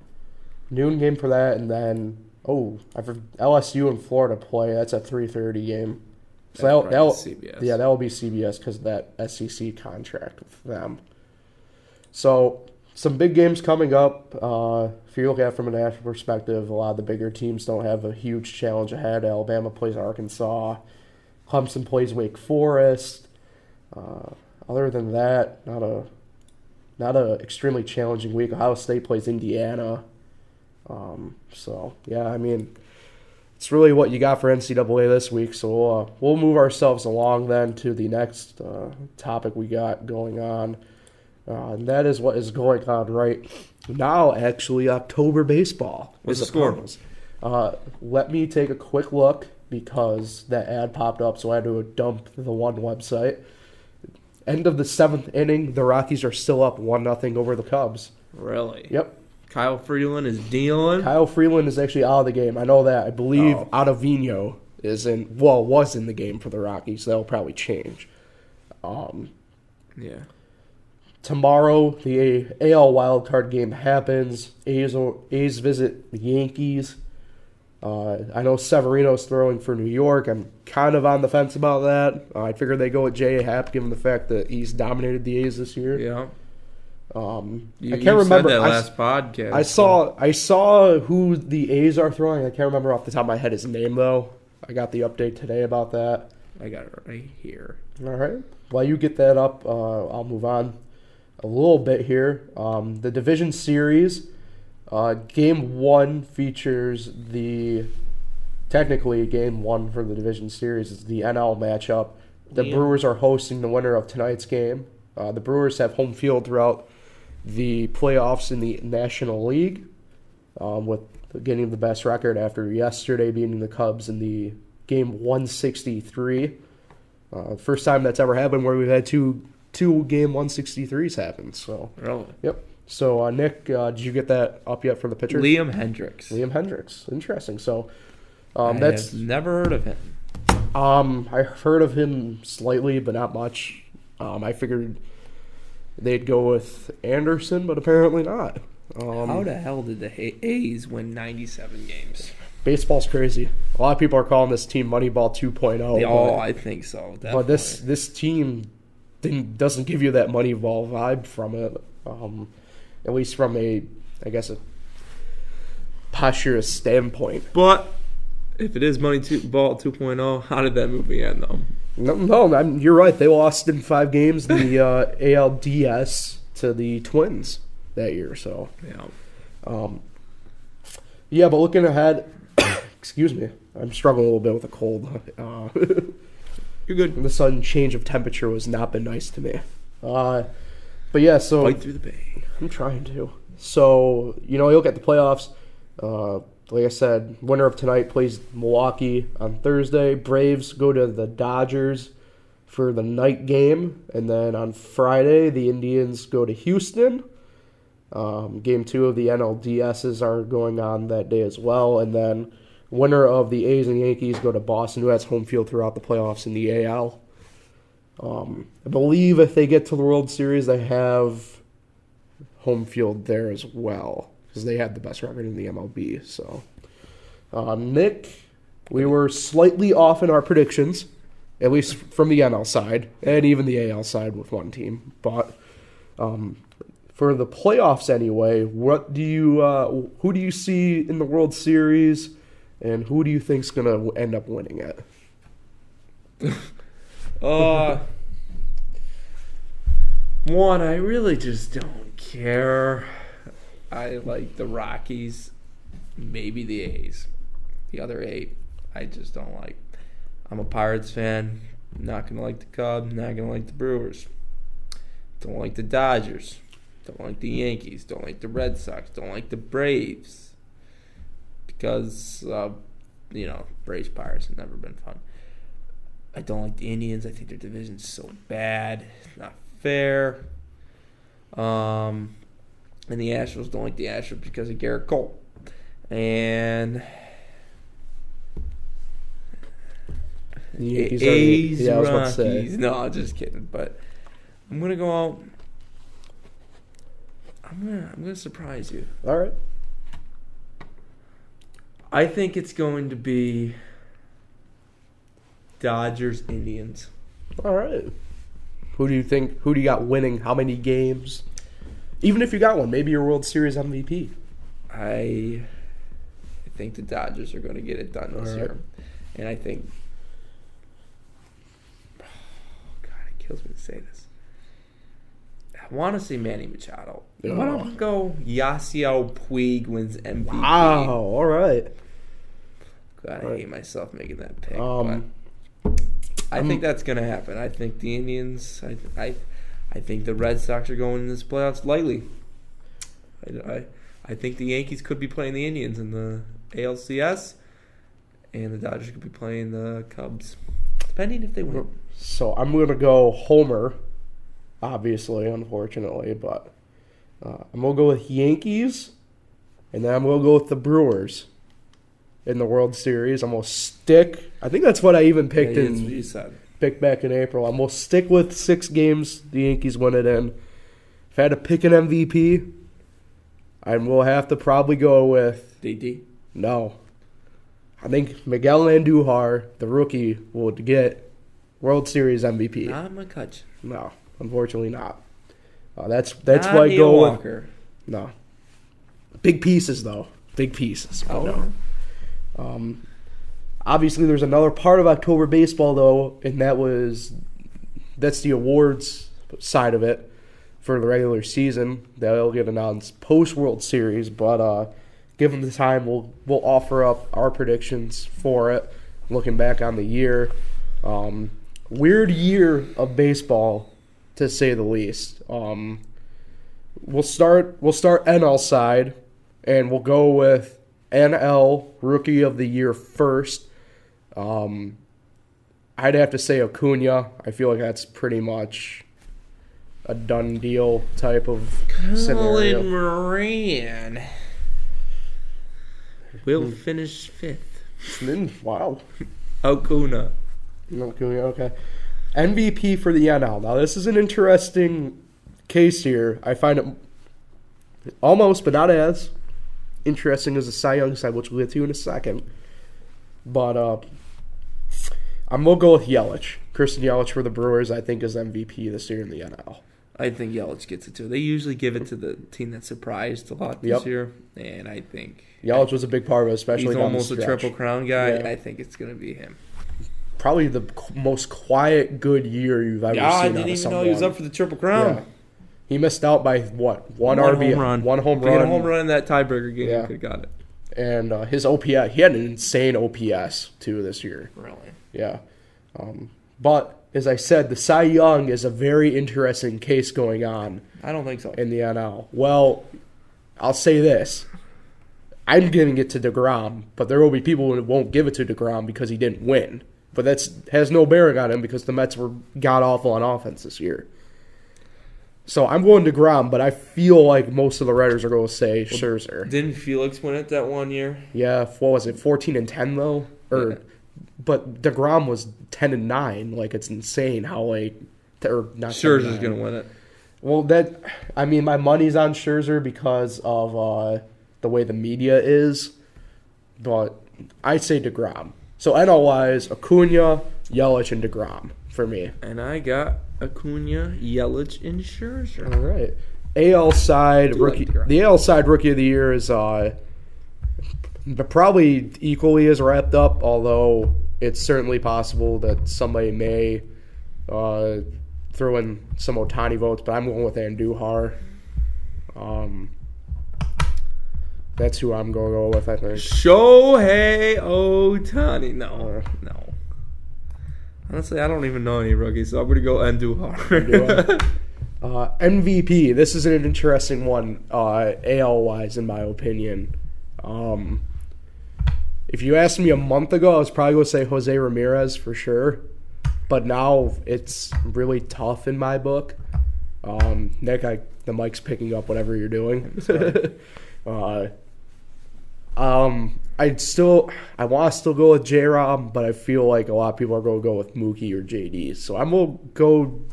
Noon game for that, and then, LSU and Florida play. That's a 3:30 game. So that'll CBS. Yeah, that will be CBS because of that SEC contract with them. So some big games coming up. If you look at it from a national perspective, a lot of the bigger teams don't have a huge challenge ahead. Alabama plays Arkansas. Clemson plays Wake Forest. Other than that, not not a extremely challenging week. Ohio State plays Indiana. So, yeah, I mean, it's really what you got for NCAA this week. So we'll move ourselves along then to the next topic we got going on. And that is what is going on right now, actually, October baseball. What's the score? Let me take a quick look because that ad popped up, so I had to dump the one website. End of the 7th inning, the Rockies are still up 1-0 over the Cubs. Really? Yep. Kyle Freeland is dealing. Kyle Freeland is actually out of the game. I know that. I believe Ottavino was in the game for the Rockies. That'll probably change. Yeah. Tomorrow, the AL wildcard game happens. A's visit the Yankees. I know Severino's throwing for New York. I'm kind of on the fence about that. I figured they go with J.A. Happ, given the fact that he's dominated the A's this year. Yeah. I can't remember. Said that last podcast. I saw who the A's are throwing. I can't remember off the top of my head his name, though. I got the update today about that. I got it right here. All right. While you get that up, I'll move on a little bit here. The division series, game 1 features technically game 1 for the division series is the NL matchup. The Brewers are hosting the winner of tonight's game. The Brewers have home field throughout the playoffs in the National League, with getting the best record after yesterday beating the Cubs in the game 163. First time that's ever happened where we've had two game 163s happen. So really, yep. So Nick, did you get that up yet for the pitcher? Liam Hendricks. Interesting. So that's never heard of him. I've heard of him slightly, but not much. I figured they'd go with Anderson, but apparently not. How the hell did the A's win 97 games? Baseball's crazy. A lot of people are calling this team Moneyball 2.0. I think so. Definitely. But this team doesn't give you that Moneyball vibe from it. At least from a posture standpoint. But if it is Moneyball 2.0, how did that movie end, though? No, you're right. They lost in 5 games in the ALDS to the Twins that year. So yeah. But looking ahead, excuse me, I'm struggling a little bit with a cold. You're good. The sudden change of temperature has not been nice to me. But yeah, so fight through the pain. I'm trying to. So you look at the playoffs. Like I said, winner of tonight plays Milwaukee on Thursday. Braves go to the Dodgers for the night game. And then on Friday, the Indians go to Houston. Game 2 of the NLDSs are going on that day as well. And then winner of the A's and Yankees go to Boston, who has home field throughout the playoffs in the AL. I believe if they get to the World Series, they have home field there as well, because they had the best record in the MLB. So, Nick, we were slightly off in our predictions, at least from the NL side, and even the AL side with one team. But for the playoffs anyway, who do you see in the World Series, and who do you think's going to end up winning it? One, I really just don't care. I like the Rockies, maybe the A's. The other 8, I just don't like. I'm a Pirates fan. Not going to like the Cubs. Not going to like the Brewers. Don't like the Dodgers. Don't like the Yankees. Don't like the Red Sox. Don't like the Braves. Because, Braves Pirates have never been fun. I don't like the Indians. I think their division's so bad. It's not fair. And the Astros, don't like the Astros because of Garrett Cole. And The Yankees A's, I was about Rockies. to say. No, just kidding. But I'm gonna go out. I'm gonna surprise you. All right. I think it's going to be Dodgers, Indians. All right. Who do you got winning? How many games? Even if you got one, maybe your World Series MVP. I think the Dodgers are going to get it done this year. And I think... Oh, God, it kills me to say this. want to say Manny Machado. Yeah. But I'm going to go Yasiel Puig wins MVP. Wow, all right. God, I hate myself making that pick. But I think that's going to happen. I think the Indians, I think the Red Sox are going in this playoffs lightly. I think the Yankees could be playing the Indians in the ALCS, and the Dodgers could be playing the Cubs, depending if they win. So I'm going to go Homer, obviously, unfortunately, but I'm going to go with Yankees, and then I'm going to go with the Brewers in the World Series. I'm going to stick. I think that's what I even picked That's what you said. Picked back in April. I'm going to stick with 6 games the Yankees win it in. If I had to pick an MVP, I will have to probably go with... DD? No. I think Miguel Andujar, the rookie, will get World Series MVP. Not McCutcheon. No, unfortunately not. That's Not why I Neil go Walker. with... No. Big pieces, though. Big pieces. Oh, no. Obviously, there's another part of October baseball, though, and that's the awards side of it for the regular season. That'll get announced post-World Series, but given the time, we'll offer up our predictions for it, looking back on the year. Weird year of baseball, to say the least. We'll start NL side, and we'll go with NL Rookie of the Year first. I'd have to say Acuna. I feel like that's pretty much a done deal type of scenario. Colin Moran will finish 5th. Wow. Acuna. Acuna, okay. MVP for the NL. Now, this is an interesting case here. I find it almost, but not as interesting as the Cy Young side, which we'll get to in a second. But I'm going to go with Yelich. Christian Yelich for the Brewers, I think, is MVP this year in the NL. I think Yelich gets it too. They usually give it to the team that surprised a lot this year, and I think Yelich was a big part of it, especially he's down almost the a stretch. Triple Crown guy. Yeah. I think it's going to be him. Probably the most quiet, good year you've ever seen. I didn't even know he was up for the Triple Crown. Yeah. He missed out by what? One home RBI, run. one home If he had run. a home run in that tiebreaker game, Yeah. he could have got it. And his OPS, he had an insane OPS too this year. Really? Yeah. But as I said, the Cy Young is a very interesting case going on I don't think so. in the NL. Well, I'll say this. I'm giving it to DeGrom, but there will be people who won't give it to DeGrom because he didn't win. But that has no bearing on him because the Mets were god-awful on offense this year. So I'm going DeGrom, but I feel like most of the writers are going to say Scherzer. Didn't Felix win it that one year? Yeah, what was it, 14-10 though? Yeah. But DeGrom was 10-9. Like, it's insane how or not. Scherzer's going to win it. Well, my money's on Scherzer because of the way the media is, but I'd say DeGrom. So NL-wise, Acuna, Yelich, and DeGrom for me. And I got Acuna, Yelich, and Scherzer. All right. AL side rookie. The AL side rookie of the year is probably equally as wrapped up. Although it's certainly possible that somebody may throw in some Ohtani votes, but I'm going with Andujar. That's who I'm going to go with, I think. Shohei Ohtani. No. Honestly, I don't even know any rookies, so I'm going to go Andujar. MVP. This is an interesting one, AL-wise, in my opinion. If you asked me a month ago, I was probably going to say Jose Ramirez for sure. But now it's really tough in my book. Nick, the mic's picking up whatever you're doing. I want to still go with J-Rob, but I feel like a lot of people are going to go with Mookie or JD. So I'm going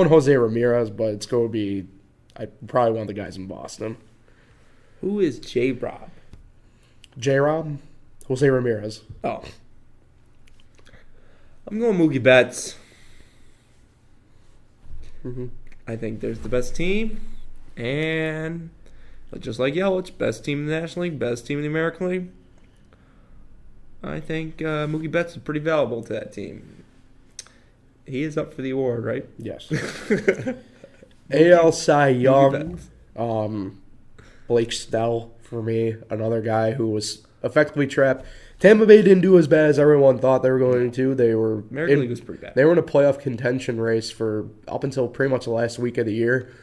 Jose Ramirez, but it's going to be probably one of the guys in Boston. Who is J-Rob? J-Rob? Jose Ramirez. Oh. I'm going Mookie Betts. Mm-hmm. I think there's the best team, and just like Yelich, best team in the National League, best team in the American League. I think Mookie Betts is pretty valuable to that team. He is up for the award, right? Yes. AL Cy Young, Blake Snell for me, another guy who was effectively trapped. Tampa Bay didn't do as bad as everyone thought they were going to. American League was pretty bad. They were in a playoff contention race for up until pretty much the last week of the year.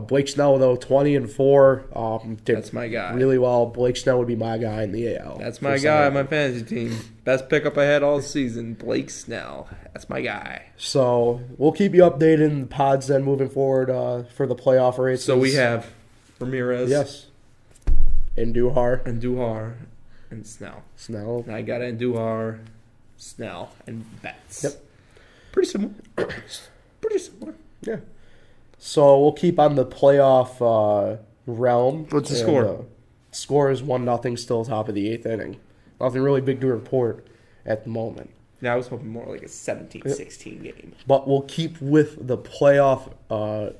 Blake Snell, though, 20-4. That's my guy. Really well. Blake Snell would be my guy in the AL. That's my guy on my fantasy team. Best pickup I had all season, Blake Snell. That's my guy. So we'll keep you updated in the pods then moving forward for the playoff races. So we have Ramirez. Yes. Andujar. And Snell. And I got Andujar, Snell, and Betts. Yep. Pretty similar. Yeah. So we'll keep on the playoff realm. What's the score? Score is 1-0, still top of the 8th inning. Nothing really big to report at the moment. Yeah, I was hoping more like a 17-16 game. But we'll keep with the playoff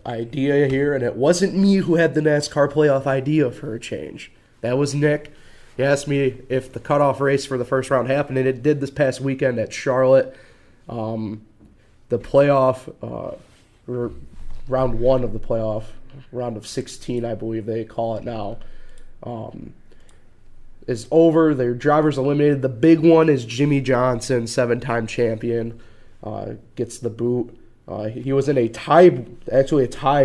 idea here, and it wasn't me who had the NASCAR playoff idea for a change. That was Nick. He asked me if the cutoff race for the first round happened, and it did this past weekend at Charlotte. The playoff, round 1 of the playoff, round of 16, I believe they call it now, is over. Their drivers eliminated. The big one is Jimmy Johnson, 7-time champion, gets the boot. He was in a tie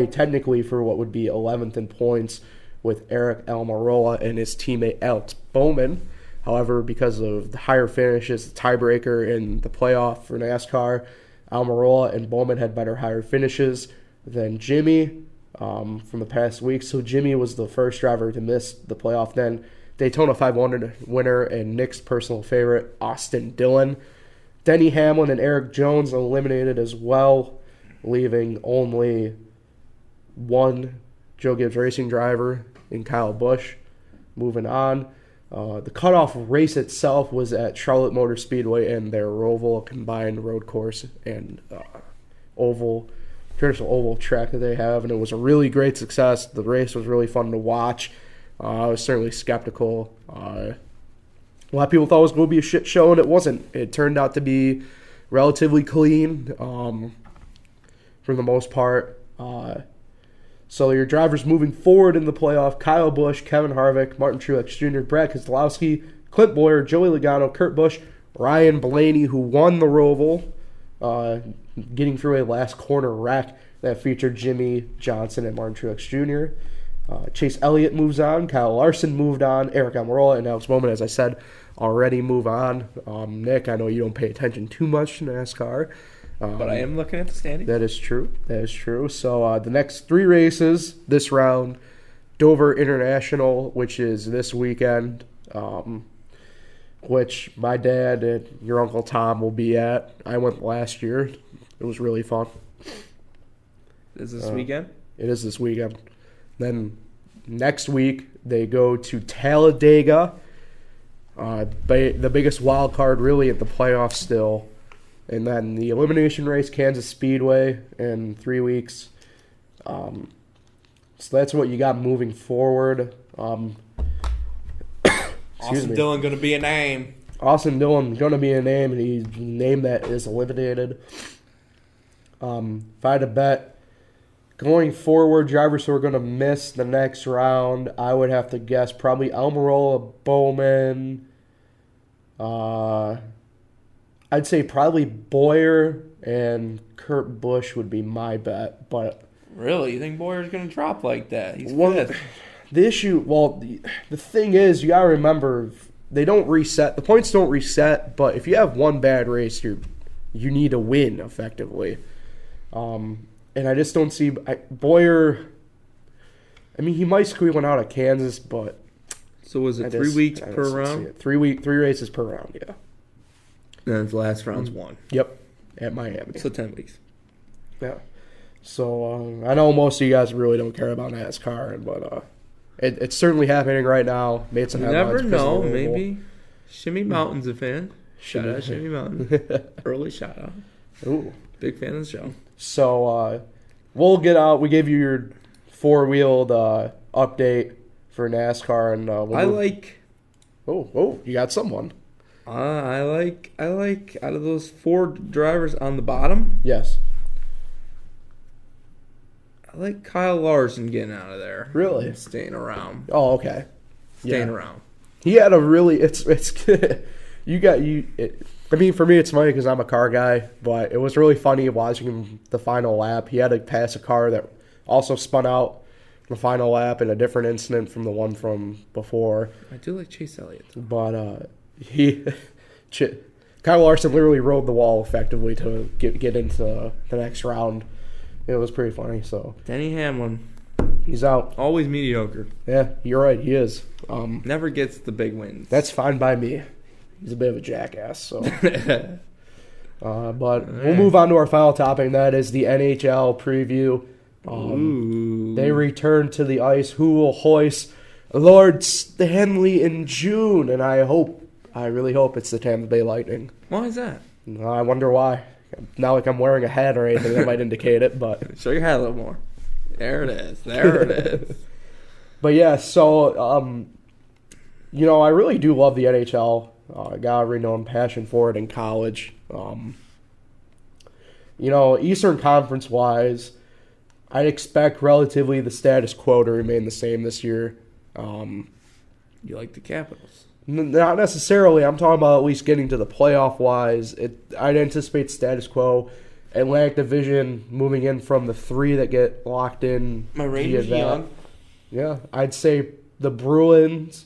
technically for what would be 11th in points with Eric Almirola and his teammate Alex Bowman. However, because of the higher finishes, the tiebreaker in the playoff for NASCAR, Almirola and Bowman had better higher finishes than Jimmy from the past week. So Jimmy was the first driver to miss the playoff then. Daytona 500 winner and Nick's personal favorite, Austin Dillon. Denny Hamlin and Eric Jones eliminated as well, leaving only one Joe Gibbs Racing driver in Kyle Busch. Moving on. The cutoff race itself was at Charlotte Motor Speedway and their Roval combined road course and traditional oval track that they have, and it was a really great success. The race was really fun to watch. I was certainly skeptical. A lot of people thought it was going to be a shit show, and it wasn't. It turned out to be relatively clean for the most part. So your drivers moving forward in the playoff: Kyle Busch, Kevin Harvick, Martin Truex Jr., Brad Keselowski, Clint Bowyer, Joey Logano, Kurt Busch, Ryan Blaney, who won the Roval, getting through a last corner wreck that featured Jimmy Johnson and Martin Truex Jr. Chase Elliott moves on. Kyle Larson moved on. Eric Almirola and Alex Bowman, as I said, already move on. Nick, I know you don't pay attention too much to NASCAR. But I am looking at the standings. That is true. So the next 3 races this round: Dover International, which is this weekend, which my dad and your Uncle Tom will be at. I went last year. It was really fun. Is this weekend? It is this weekend. Then next week they go to Talladega, the biggest wild card really at the playoffs still. And then the elimination race, Kansas Speedway, in 3 weeks. So that's what you got moving forward. Austin Dillon going to be a name. Austin Dillon going to be a name, and he's a name that is eliminated. If I had to bet, going forward, drivers who are going to miss the next round, I would have to guess probably Almirola, Bowman. I'd say probably Bowyer and Kurt Busch would be my bet. But really, you think Bowyer's going to drop like that? He's fifth. The issue, the thing is, you got to remember, they don't reset. The points don't reset, but if you have one bad race, you need to win effectively. And I just don't see Bowyer. I mean, he might squeak one out of Kansas, but so was it 3 weeks per round? 3 races per round, yeah. And the last round's 1. Yep, at Miami. So 10 weeks. Yeah. So I know most of you guys really don't care about NASCAR, but it's certainly happening right now. Made some headlines. You never know. Maybe Shimmy Mountain's a fan. Shout out Shimmy Mountain. Early shout out. Ooh. Big fan of the show. So we'll get out. We gave you your 4-wheeled update for NASCAR, and Oh, you got someone. I like out of those 4 drivers on the bottom. Yes. I I like Kyle Larson getting out of there. Really? Staying around. Oh, okay. Staying around. He had a really it's I mean, for me, it's funny because I'm a car guy, but it was really funny watching him the final lap. He had to pass a car that also spun out the final lap in a different incident from the one from before. I do like Chase Elliott. But Kyle Larson literally rode the wall effectively to get into the next round. It was pretty funny. So Denny Hamlin. He's out. Always mediocre. Yeah, you're right. He is. Never gets the big wins. That's fine by me. He's a bit of a jackass. So, but we'll move on to our final topic, and that is the NHL preview. They return to the ice. Who will hoist Lord Stanley in June? And I really hope it's the Tampa Bay Lightning. Why is that? I wonder why. Not like I'm wearing a hat or anything that might indicate it, but show your hat a little more. There it is. There it is. But yeah, so I really do love the NHL. I got a renowned passion for it in college. Eastern Conference wise, I expect relatively the status quo to remain the same this year. You like the Capitals? Not necessarily. I'm talking about at least getting to the playoff wise. I'd anticipate status quo. Atlantic Division moving in from the three that get locked in. My Rangers young. Yeah, I'd say the Bruins,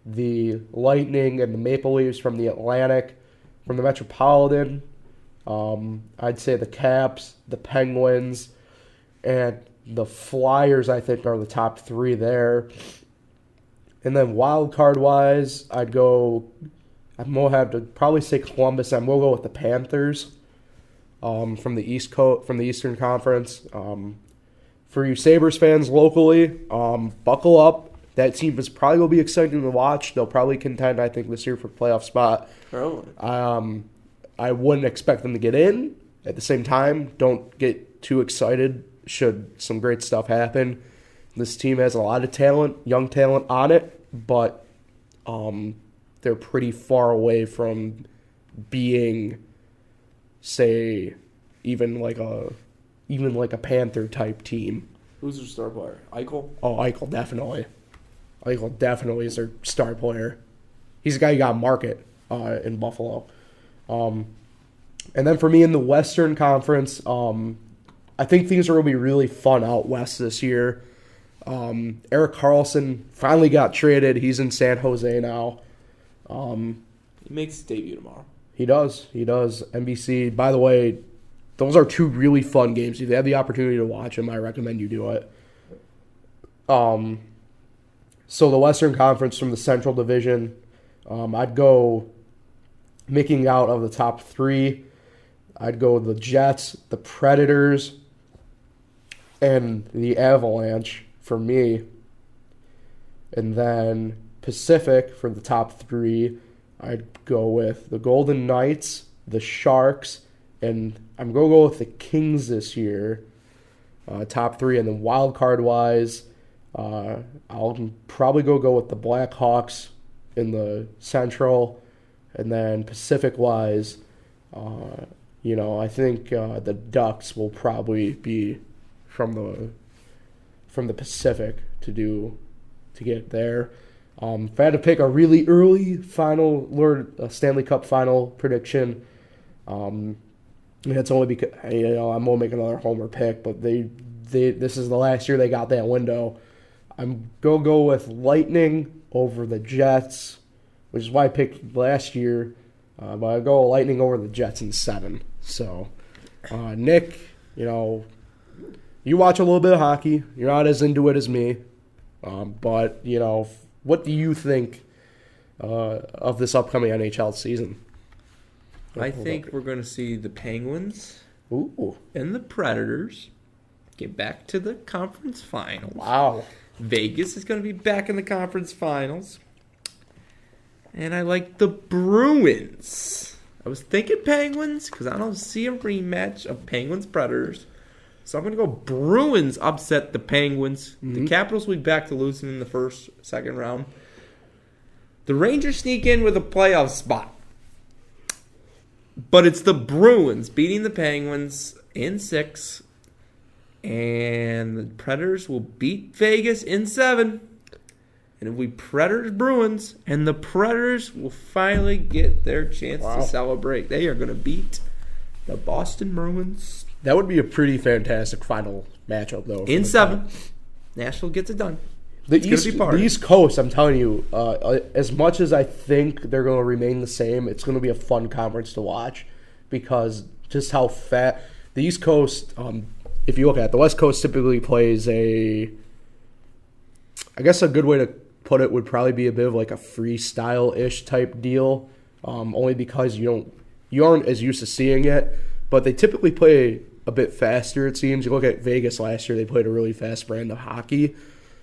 the Lightning, and the Maple Leafs from the Atlantic, from the Metropolitan. I'd say the Caps, the Penguins, and the Flyers, I think, are the top three there. And then wild card wise, I'm going to have to probably say Columbus. I'm going to go with the Panthers from the East Coast, from the Eastern Conference. For you Sabres fans locally, buckle up. That team is probably going to be exciting to watch. They'll probably contend, I think, this year for playoff spot. Really? I wouldn't expect them to get in. At the same time, don't get too excited should some great stuff happen. This team has a lot of talent, young talent on it, but they're pretty far away from being, say, even like a Panther type team. Who's their star player? Eichel? Oh, Eichel definitely. Eichel definitely is their star player. He's a guy you got to market in Buffalo. And then for me in the Western Conference, I think things are going to be really fun out west this year. Erik Karlsson finally got traded. He's in San Jose now. He makes his debut tomorrow. He does. NBC. By the way, those are two really fun games. If you have the opportunity to watch them, I recommend you do it. So the Western Conference from the Central Division, I'd go making out of the top three. I'd go the Jets, the Predators, and the Avalanche for me. And then Pacific for the top three, I'd go with the Golden Knights, the Sharks, and I'm going to go with the Kings this year, top three. And then wild card wise, I'll probably go with the Blackhawks in the Central. And then Pacific wise, I think the Ducks will probably be from the Pacific to get there. If I had to pick a really early Stanley Cup final prediction, it's only because I'm gonna make another homer pick, but this is the last year they got that window. I'm gonna go with Lightning over the Jets, which is why I picked last year. But I go Lightning over the Jets in 7. So, Nick, you watch a little bit of hockey. You're not as into it as me. But, what do you think of this upcoming NHL season? I think we're going to see the Penguins Ooh. and the Predators get back to the conference finals. Wow. Vegas is going to be back in the conference finals. And I like the Bruins. I was thinking Penguins because I don't see a rematch of Penguins-Predators. So I'm going to go Bruins upset the Penguins. Mm-hmm. The Capitals will be back to losing in the second round. The Rangers sneak in with a playoff spot. But it's the Bruins beating the Penguins in 6. And the Predators will beat Vegas in 7. And it'll be Predators-Bruins. And the Predators will finally get their chance to celebrate. They are going to beat the Boston Bruins. That would be a pretty fantastic final matchup, though. In 7. Nashville gets it done. The East Coast, I'm telling you, as much as I think they're going to remain the same, it's going to be a fun conference to watch because just how fat the East Coast. If you look at it, the West Coast, typically plays I guess a good way to put it would probably be a bit of like a freestyle-ish type deal, only because you aren't as used to seeing it. But they typically play a bit faster. It seems. You look at Vegas last year; they played a really fast brand of hockey.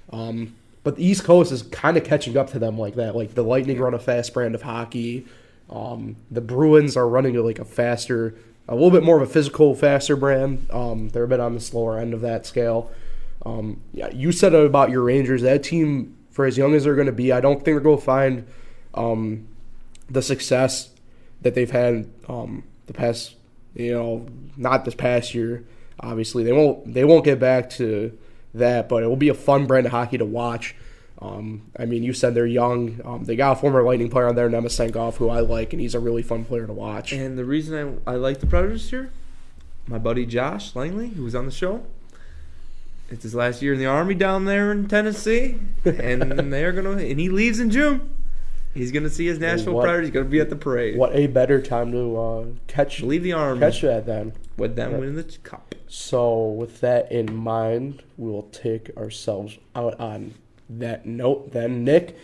But the East Coast is kind of catching up to them like that. Like the Lightning run a fast brand of hockey. The Bruins are running like a little bit more of a physical, faster brand. They're a bit on the slower end of that scale. You said it about your Rangers. That team, for as young as they're going to be, I don't think they're going to find the success that they've had the past. Not this past year. Obviously, they won't get back to that, but it will be a fun brand of hockey to watch. You said they're young. They got a former Lightning player on there, Nemasenkov, who I like, and he's a really fun player to watch. And the reason I like the Predators here, my buddy Josh Langley, who was on the show, it's his last year in the Army down there in Tennessee, and he leaves in June. He's gonna see his Nashville Predators. He's gonna be at the parade. What a better time to leave the Army. Catch that then. With them winning the cup. So with that in mind, we will take ourselves out on that note then. Nick,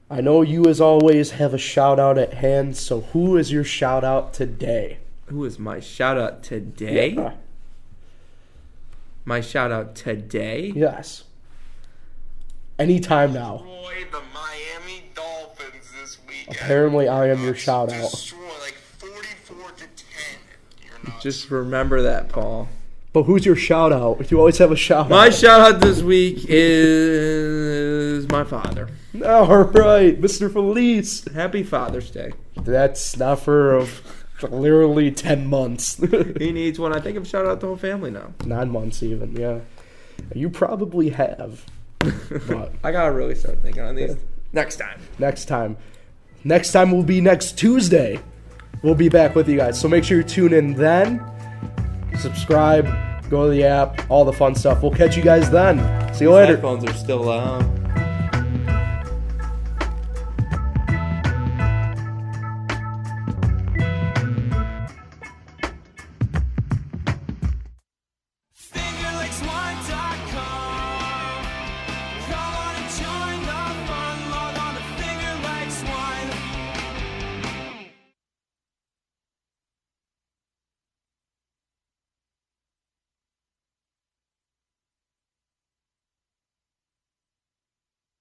I know you as always have a shout out at hand, so who is your shout out today? Who is my shout out today? Yeah. My shout out today? Yes. Anytime now. Destroy the Miami Dolphins this weekend. Apparently I am your shout out. Destroy like 44 to 10. You're not. Just remember that, Paul. But who's your shout out? You always have a shout out. My shout out this week is my father. All right, Mr. Felice. Happy Father's Day. That's not for literally 10 months. He needs one. I think I've shouted out the whole family now. 9 months even, yeah. You probably have. But I gotta really start thinking on these. Next time will be next Tuesday. We'll be back with you guys. So make sure you tune in then. Subscribe, go to the app, all the fun stuff. We'll catch you guys then. See you later. Headphones are still